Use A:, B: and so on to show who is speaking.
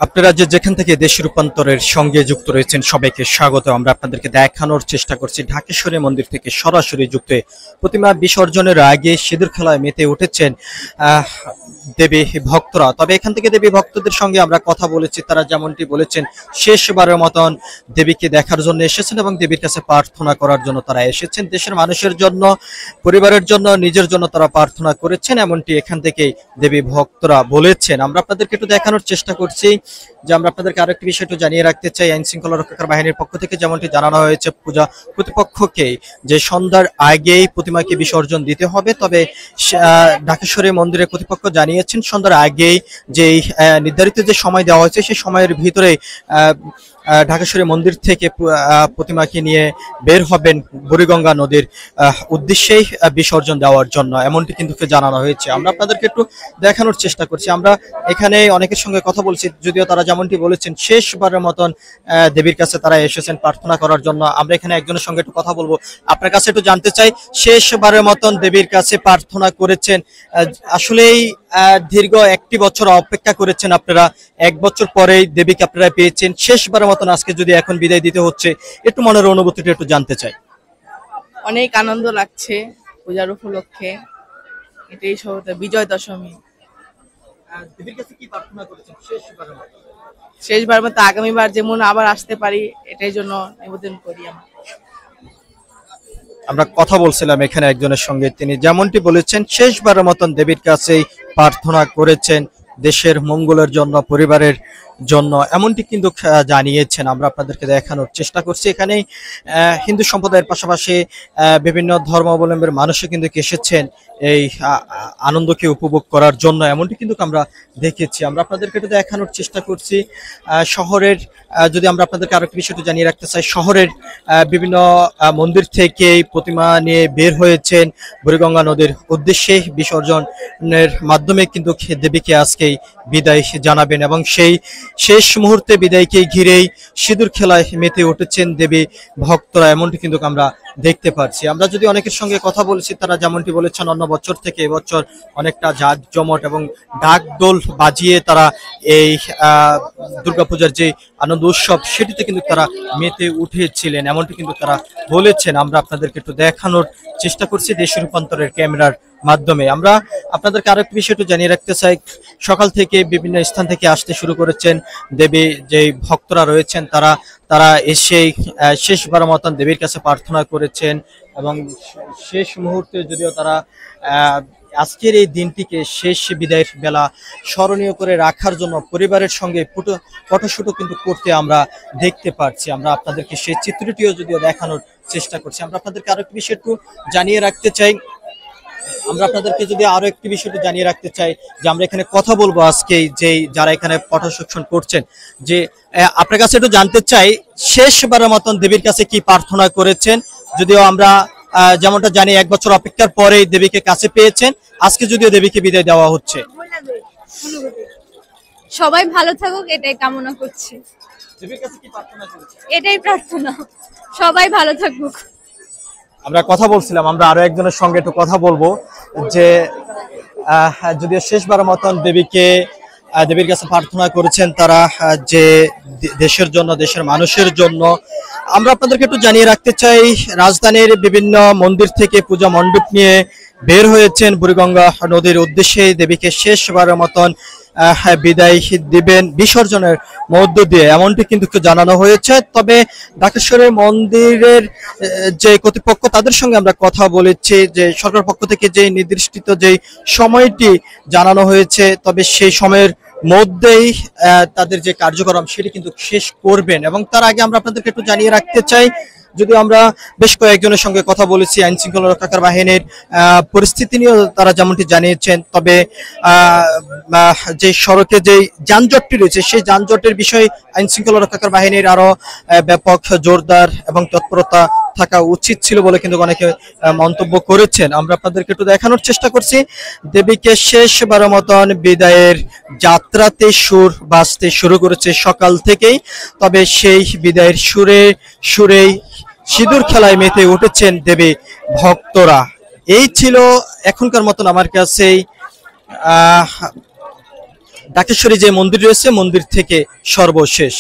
A: আপনারা যেখান থেকে দেশ রূপান্তরের সঙ্গে যুক্ত রয়েছেন সবাইকে স্বাগত। আমরা আপনাদেরকে দেখানোর চেষ্টা করছি ঢাকেশ্বরী মন্দির থেকে সরাসরি যুক্ত প্রতিমা বিসর্জনের আগে সিঁদুর খেলায় মেতে উঠেছেন দেবী ভক্তরা। তবে এখান থেকে দেবী ভক্তদের সঙ্গে আমরা কথা বলেছি, তারা যেমনটি বলেছেন শেষবারের মতন দেবীকে দেখার জন্য এসেছেন এবং দেবীর কাছে প্রার্থনা করার জন্য তারা এসেছেন। দেশের মানুষের জন্য, পরিবারের জন্য, নিজের জন্য তারা প্রার্থনা করেছেন, এমনটি এখান থেকেই দেবী ভক্তরা বলেছেন। আমরা আপনাদেরকে একটু দেখানোর চেষ্টা করছি যে আমরা আপনাদেরকে আরেকটি বিষয় একটু জানিয়ে রাখতে চাই। আইন শৃঙ্খলা রক্ষাকারী বাহিনীর পক্ষ থেকে যেমনটি জানানো হয়েছে পূজা কর্তৃপক্ষকে যে সন্ধ্যার আগেই প্রতিমাকে বিসর্জন দিতে হবে। তবে ঢাকেশ্বরী মন্দিরের কর্তৃপক্ষ জানিয়েছেন সন্ধ্যার আগেই যে নির্ধারিত যে সময় দেওয়া হয়েছে সেই সময়ের ভিতরে ঢাকেশ্বরী মন্দির থেকে প্রতিমাকে নিয়ে বের হবেন বুড়িগঙ্গা নদীর উদ্দেশ্যেই বিসর্জন দেওয়ার জন্য, এমনটি কিন্তু জানানো হয়েছে। আমরা আপনাদেরকে একটু দেখানোর চেষ্টা করছি। আমরা এখানে অনেকের সঙ্গে কথা বলছি, যদিও তারা যেমনটি বলেছেন শেষবারের মতন দেবীর কাছে তারা এসেছেন প্রার্থনা করার জন্য। আমরা এখানে একজনের সঙ্গে একটু কথা বলবো, আপনার কাছে একটু জানতে চাই শেষবারের মতন দেবীর কাছে প্রার্থনা করেছেন, আসলেই দীর্ঘ একটি বছর অপেক্ষা করেছেন আপনারা, এক বছর পরেই দেবীকে আপনারা পেয়েছেন, শেষবারের মতন আজকে যদি এখন বিদায় দিতে হচ্ছে, একটু মনের অনুভূতিটা একটু জানতে চাই।
B: অনেক আনন্দ লাগছে পূজার উপলক্ষে, এটাই বিজয় দশমী।
A: দেবীর কাছে কি প্রার্থনা করেছেন
B: শেষবার মতো আগামীবার যেমন আবার আসতে পারি এটাই জন্য নিবেদন করি।
A: আমরা কথা বলছিলাম এখানে একজনের সঙ্গে, তিনি যেমনটি বলেছেন শেষবারের মতন দেবীর কাছেই প্রার্থনা করেছেন দেশের মঙ্গলের জন্য, পরিবারের জন্য, এমনটি কিন্তু জানিয়েছেন। আমরা আপনাদেরকে দেখানোর চেষ্টা করছি। এখানে হিন্দু সম্প্রদায়ের পাশাপাশি বিভিন্ন ধর্মাবলম্বীর মানুষও কিন্তু এসেছেন এই আনন্দকে উপভোগ করার জন্য, এমনটি কিন্তু আমরা দেখেছি। আমরা আপনাদেরকে একটু দেখানোর চেষ্টা করছি শহরের, যদি আমরা আপনাদেরকে আরেকটি বিষয়টি জানিয়ে রাখতে চাই, শহরের বিভিন্ন মন্দির থেকে প্রতিমা নিয়ে বের হয়েছেন বুড়িগঙ্গা নদীর উদ্দেশ্যে বিসর্জনের মাধ্যমে কিন্তু দেবীকে আজকেই বিদায় জানাবেন এবং সেই শেষ মুহূর্তে বিদায়কে ঘিরেই সিঁদুর খেলায় মেতে উঠেছেন দেবী ভক্তরা, এমনটি কিন্তু আমরা দেখতে পাচ্ছি। আমরা যদি অনেকের সঙ্গে কথা বলছি, তারা যেমনটি বলেছেন অন্য বছর থেকে এবছর অনেকটা জাঁকজমট এবং ঢাকঢোল বাজিয়ে তারা এই দুর্গাপূজার যে আনন্দ উৎসব সেটিতে কিন্তু তারা মেতে উঠেছিলেন, এমনটি কিন্তু তারা বলেছেন। আমরা আপনাদেরকে একটু দেখানোর চেষ্টা করছি দেশ রূপান্তরের ক্যামেরার মাধ্যমে। আমরা আপনাদেরকে আরেকটি বিষয় একটু জানিয়ে রাখতে চাই, সকাল থেকে বিভিন্ন স্থান থেকে আসতে শুরু করেছেন দেবী যে ভক্তরা রয়েছেন, তারা এসে শেষবার মতন দেবীর কাছে প্রার্থনা করেছেন এবং শেষ মুহূর্তে যদিও তারা আজকের এই দিনটিকে শেষ বিদায়ের বেলা স্মরণীয় করে রাখার জন্য পরিবারের সঙ্গে ফটোশুটও কিন্তু করতে আমরা দেখতে পাচ্ছি। আমরা আপনাদেরকে সেই চিত্রটিও যদিও দেখানোর চেষ্টা করছি। আমরা আপনাদেরকে আরো একটি বিষয় একটু জানিয়ে রাখতে চাই, আমরা আপনাদেরকে যদি আরো একটি বিষয়টি জানিয়ে রাখতে চাই যে আমরা এখানে কথা বলবো আজকে যে যারা এখানে ফটো সেকশন করছেন, যে আপনার কাছে একটু জানতে চাই শেষবারের মতন দেবীর কাছে কি প্রার্থনা করেছেন, যদিও আমরা যেমনটা জানি এক বছর অপেক্ষার পরেই দেবীকে কাছে পেয়েছেন, আজকে যদিও দেবীকে বিদায় দেওয়া হচ্ছে।
C: সবাই ভালো থাকুক এটাই কামনা করছি।
A: দেবীর কাছে কি প্রার্থনা করেছেন?
C: এটাই প্রার্থনা, সবাই ভালো থাকুক।
A: আমরা কথা বলছিলাম, আমরা আরো একজনের সঙ্গে একটু কথা বলবো যে যদিও শেষবারের মতন দেবীর কাছে প্রার্থনা করেছেন তারা যে দেশের জন্য, দেশের মানুষের জন্য। আমরা আপনাদেরকে একটু জানিয়ে রাখতে চাই রাজধানীর বিভিন্ন মন্দির থেকে পূজা মণ্ডপ নিয়ে বের হয়েছেন বুড়িগঙ্গা নদীর উদ্দেশ্যে দেবীকে শেষবারের মতন বিদায় দিবেন বিসর্জনের মধ্য দিয়ে, এমনটি কিন্তু জানানো হয়েছে। তবে ঢাকেশ্বরী মন্দিরের যে কর্তৃপক্ষ তাদের সঙ্গে আমরা কথা বলেছি যে সরকার পক্ষ থেকে যে নির্দিষ্ট যে সময়টি জানানো হয়েছে, তবে সেই সময়ের মধ্যেই তাদের যে কার্যক্রম সেটি কিন্তু শেষ করবেন। এবং তার আগে আমরা আপনাদেরকে একটু জানিয়ে রাখতে চাই, যদিও আমরা বেশ কয়েকজনের সঙ্গে কথা বলেছি আইন শৃঙ্খলা রক্ষাকারী বাহিনীর পরিস্থিতি নিয়েও তারা যেমনটি জানিয়েছেন, তবে যে সড়কে যে যানজটটি রয়েছে সেই যানজটের বিষয়ে আইন শৃঙ্খলা রক্ষাকারী বাহিনীর আরো ব্যাপক জোরদার এবং তৎপরতা থাকা উচিত ছিল বলে কিন্তু অনেকে মন্তব্য করেছেন। আমরা আপনাদেরকে একটু দেখানোর চেষ্টা করছি দেবীকে শেষবারের মতন বিদায়ের যাত্রাতে সুর বাজতে শুরু করেছে সকাল থেকেই, তবে সেই বিদায়ের সুরেই সিঁদুর খেলায় মেতে উঠেছেন দেবী ভক্তরা। এই ছিল এখনকার মতন আমার কাছেই ঢাকেশ্বরী যে মন্দির রয়েছে মন্দির থেকে সর্বশেষ।